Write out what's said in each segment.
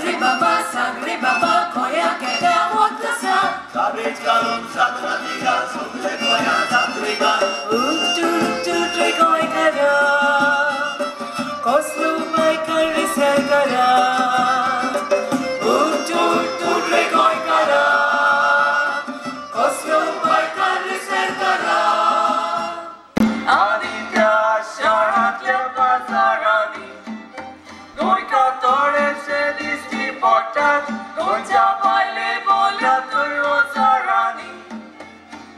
Sangre baba, koya keda motasa. Cabbage galon, satratiga, sulle koya tatriga. Uttu koi kara, koslu mai kari ser kara. Uttu koi kara, koslu mai kari ser kara. Aditya sharatya bazarani, goika tore se disti portat, goja paile bola turo sarani.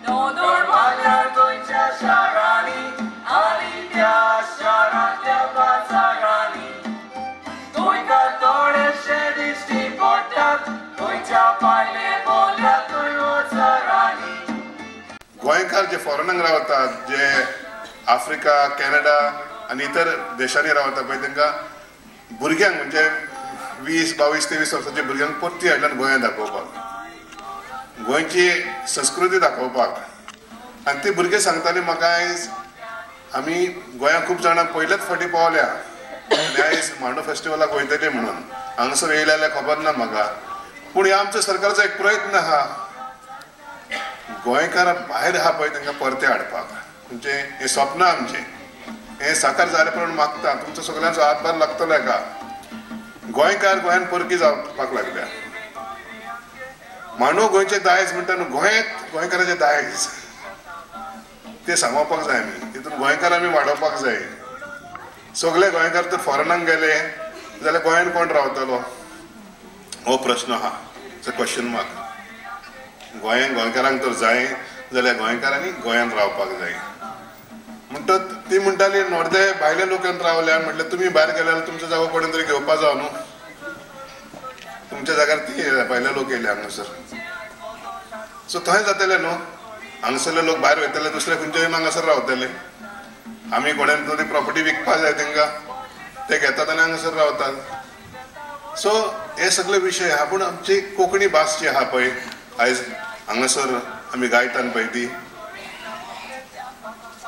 Nodor malar goja sharani, Aditya sharatya bazarani, goika tore se disti portat, goja paile bola turo sarani. गोंयकार जे फॉरेनाक रावतात जे Africa Canada आणि इतर देशांनी रावतात पळय तांकां भुरग्यांक म्हणजे 20, 22, 23 वर्सांच्या भुरग्यांक परती हाडल्यान गोंय दाखोवपाक गोंयची संस्कृती दाखोवपाक आनी ती भुरगे सांगताली म्हाका आयज आमी गोंयांत खूब जाणां पयलेच फावटी पावल्या आनी आयज मांडो फेस्टिवलाक वयतले म्हणून हांगासर येयले जाल्यार खबर ना म्हाका पूण हे आमच्या सरकारचो एक प्रयत्न आहा गोंयकार भायर आहा पळय तांकां परते हाडपाक म्हणजे हे स्वप्न आमचें हे साकार जाले प्रमाण मागता तुमचो सगळ्यांचो हातभार लागतलो हेका गोंयकार गोंयान परकी जावपाक लागल्या मांडो गोंयचे दायज म्हणटा न्हू गोंयांत गोंयकाराचे दायज ते सांगोवपाक जाय आमी तितून गोंयकार आमी वाडोवपाक जाय सगळे गोंयकार तर फॉरेनाक गेले जाल्यार गोंयान कोण रावतलो हो प्रश्न आहा इट्स अ क्वेश्चन मार्क गोंयकारांक तर जाय जाल्यार गोंयकारांनी गोंयांत रावपाक जाय म्हणटत ती म्हणटाली नोर्दे भायले लोक येवन रावल्या म्हटल्यार तुमी भायर गेल्यार तुमचो जागो कोणें तरी घेवपा जाय न्हू तुमच्या जाग्यार ती भायले लोक येयले हांगासर सो थंय जातलें न्हू हांगासरले लोक भायर वयतले दुसरे खंयचे येवन हांगासर रावतले आमी कोणें तरी प्रॉपर्टी विकपा जाय तांकां ते घेतात आनी हांगासर रावतात सो हे सगळे विशय आहा पूण आमची कोंकणी भास जी आहा पळय आयज हांगासर आमी गायतात पळय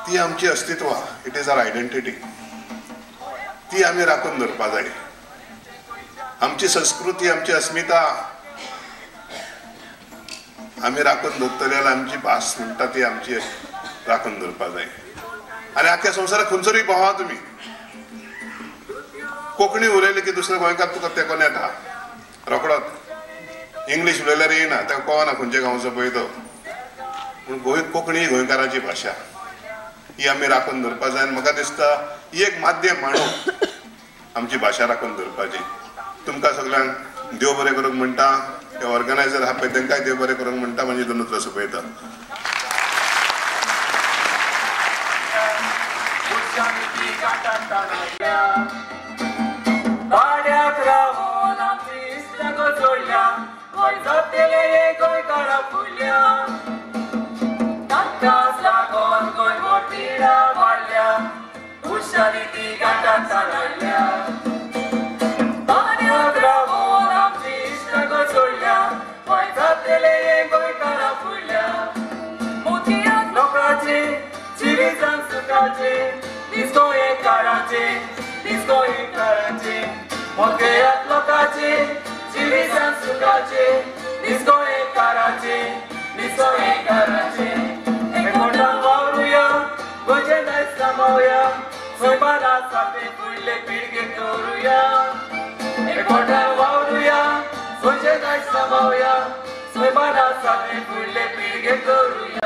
ती आमची अस्तित्व इट इज आवर आयडेंटिटी ती आमी राखून दवरपा जाय आमची संस्कृती आमची अस्मिता आमी राखून दवरतले जाल्यार आमची भास म्हणटा ती आमची राखून दवरपा जाय आनी आख्या संवसाराक खंयसरूय भोंवा तुमी कोंकणी उलयली की दुसरे गोंयकार तुका तेंकोन येता रोखडोच इंग्लीश उलयल्यार येयना ताका कळना खंयचे गांवचो पळय तो पूण कोंकणी गोंयकाराची भाशा ही आमी राखून दवरपा जाय आनी म्हाका दिसता ही एक माध्यम म्हणून आमची भाशा राखून दवरपाची तुमकां सगळ्यांक देव बरें करूंक म्हणटा हे ऑर्गनायझर आहा पळय तांकांय देव बरें करूंक म्हणटा म्हणजे दोनूच असो पळयता Soy para saber, le pide que